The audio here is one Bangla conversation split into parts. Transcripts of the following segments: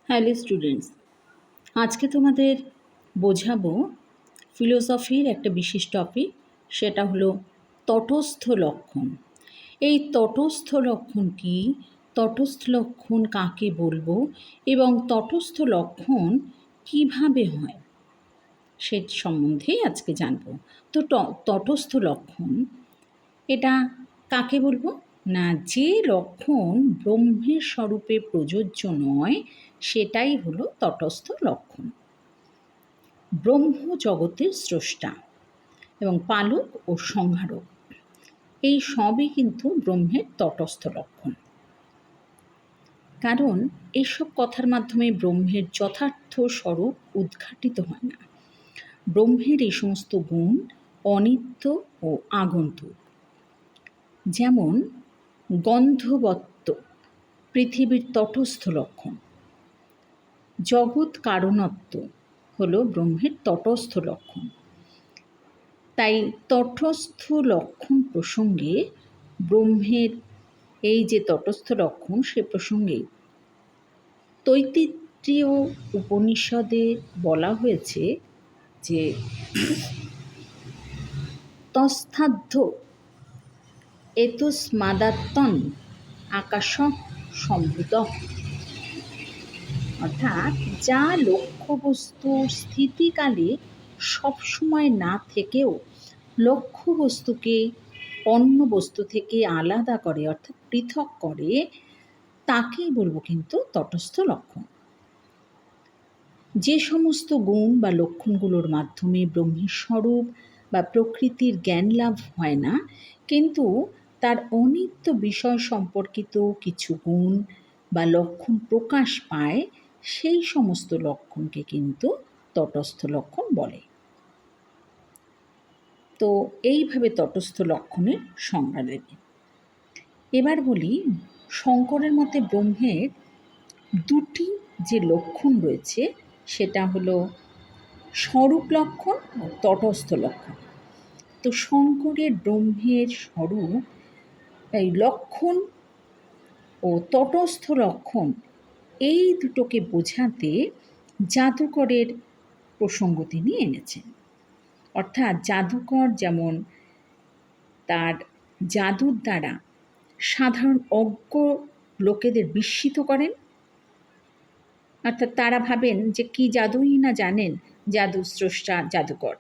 হ্যালো স্টুডেন্টস, আজকে তোমাদের বোঝাবো ফিলোসফির একটা বিশেষ টপিক, সেটা হলো তটস্থ লক্ষণ। এই তটস্থ লক্ষণ কি, তটস্থ লক্ষণ কাকে বলবো এবং তটস্থ লক্ষণ কিভাবে হয় সে সম্বন্ধেই আজকে জানবো। তো তটস্থ লক্ষণ এটা কাকে বলবো না, যে লক্ষণ ব্রহ্মের স্বরূপে প্রযোজ্য নয় সেটাই হলো তটস্থ লক্ষণ। ব্রহ্ম জগতের স্রষ্টা এবং পালক ও সংহারক, এই সবই কিন্তু ব্রহ্মের তটস্থ লক্ষণ। কারণ এইসব কথার মাধ্যমে ব্রহ্মের যথার্থ স্বরূপ উদ্ঘাটিত হয় না। ব্রহ্মের এই সমস্ত গুণ অনিত্য ও আগন্তুক। যেমন গন্ধবত্ত পৃথিবীর তটস্থ লক্ষণ, জগৎ কারণত্ব হল ব্রহ্মের তটস্থ লক্ষণ। তাই তটস্থ লক্ষণ প্রসঙ্গে ব্রহ্মের এই যে তটস্থ লক্ষণ সে প্রসঙ্গে তৈত্তিরীয় উপনিষদে বলা হয়েছে যে তস্থাধ্য এতস্মাদাত্মন আকাশ সম্ভূত, অর্থাৎ যা লক্ষ্যবস্তুর স্থিতিকালে সবসময় না থেকেও লক্ষ্যবস্তুকে অন্য বস্তু থেকে আলাদা করে, অর্থাৎ পৃথক করে, তাকেই বলবো কিন্তু তটস্থ লক্ষণ। যে সমস্ত গুণ বা লক্ষণগুলোর মাধ্যমে ব্রহ্মের স্বরূপ বা প্রকৃতির জ্ঞান লাভ হয় না, কিন্তু তার অনিত্য বিষয় সম্পর্কিত কিছু গুণ বা লক্ষণ প্রকাশ পায়, সেই সমস্ত লক্ষণকে কিন্তু তটস্থ লক্ষণ বলে। তো এইভাবে তটস্থ লক্ষণের সংজ্ঞা দেবে। এবার বলি, শঙ্করের মতে ব্রহ্মের দুটি যে লক্ষণ রয়েছে সেটা হলো স্বরূপ লক্ষণ ও তটস্থ লক্ষণ। তো শঙ্করের ব্রহ্মের স্বরূপ এই লক্ষণ ও তটস্থ লক্ষণ এই দুটোকে বোঝাতে জাদুকরের প্রসঙ্গ তিনি এনেছেন। অর্থাৎ জাদুকর যেমন তার জাদুর দ্বারা সাধারণ অজ্ঞ লোকেদের বিস্মিত করেন, অর্থাৎ তারা ভাবেন যে কি জাদুই না জানেন, জাদু স্রষ্টা জাদুকর,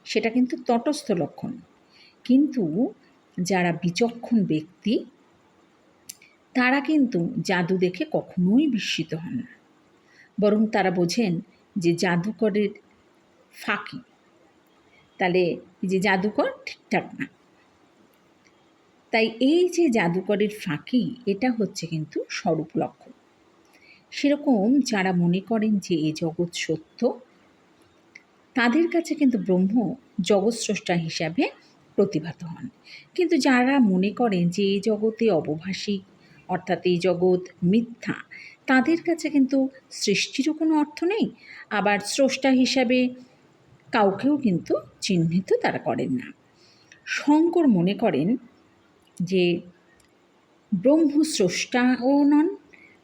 সেটা কিন্তু তটস্থ লক্ষণ। কিন্তু যারা বিচক্ষণ ব্যক্তি তারা কিন্তু জাদু দেখে কখনোই বিস্মিত হন না, বরং তারা বোঝেন যে জাদুকরের ফাঁকি, তাহলে যে জাদুকর ঠিকঠাক না। তাই এই যে জাদুকরের ফাঁকি, এটা হচ্ছে কিন্তু স্বরূপ লক্ষণ। সেরকম যারা মনে করেন যে এই জগৎ সত্য, তাদের কাছে কিন্তু ব্রহ্ম জগৎস্রষ্টা হিসাবে প্রতিভাত হন। কিন্তু যারা মনে করেন যে এই জগতে অবভাষিক, অর্থাৎ এই জগৎ মিথ্যা, তাদের কাছে কিন্তু সৃষ্টিরও কোনো অর্থ নেই, আবার স্রষ্টা হিসাবে কাউকেও কিন্তু চিহ্নিত তারা করেন না। শঙ্কর মনে করেন যে ব্রহ্ম স্রষ্টাও নন,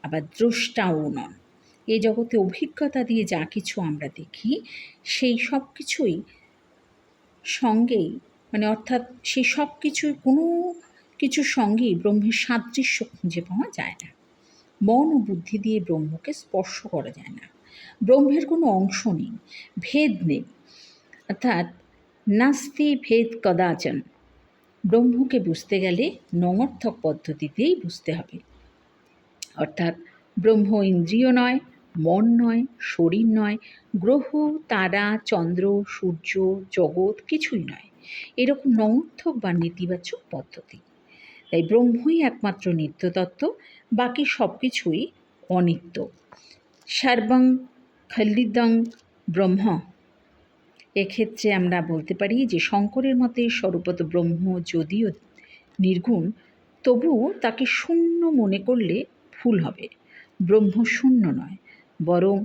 আবার দ্রষ্টাও নন। এই জগতে অভিজ্ঞতা দিয়ে যা কিছু আমরা দেখি সেই সব কিছুই সঙ্গেই, অর্থাৎ সেই সব কিছুই কোনো কিছুর সঙ্গেই ব্রহ্মের সাদৃশ্য খুঁজে পাওয়া যায় না। মন ও বুদ্ধি দিয়ে ব্রহ্মকে স্পর্শ করা যায় না। ব্রহ্মের কোনো অংশ নেই, ভেদ নেই, অর্থাৎ নাস্তি ভেদ কদাচন। ব্রহ্মকে বুঝতে গেলে নঙর্থক পদ্ধতিতেই বুঝতে হবে, অর্থাৎ ব্রহ্ম ইন্দ্রিয় নয়, মন নয়, শরীর নয়, গ্রহ, তারা, চন্দ্র, সূর্য, জগৎ কিছুই নয়, এরকম নঙর্থক বা নেতিবাচক পদ্ধতি। তাই ব্রহ্মই একমাত্র নিত্যতত্ত্ব, বাকি সব কিছুই অনিত্য। সর্বং খলিদং ব্রহ্ম। এক্ষেত্রে আমরা বলতে পারি যে শঙ্করের মতে স্বরূপত ব্রহ্ম যদিও নির্গুণ, তবুও তাকে শূন্য মনে করলে ভুল হবে। ব্রহ্ম শূন্য নয়, বরং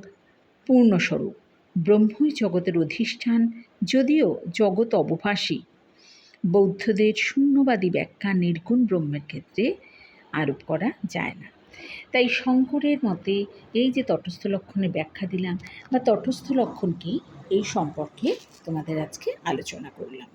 পূর্ণস্বরূপ। ব্রহ্মই জগতের অধিষ্ঠান, যদিও জগৎ অবভাষী। বৌদ্ধদের শূন্যবাদী ব্যাখ্যা নির্গুণ ব্রহ্মের ক্ষেত্রে আরোপ করা যায় না। তাই শঙ্করের মতে এই যে তটস্থ লক্ষণের ব্যাখ্যা দিলাম বা তটস্থ লক্ষণ কী এই সম্পর্কে তোমাদের আজকে আলোচনা করলাম।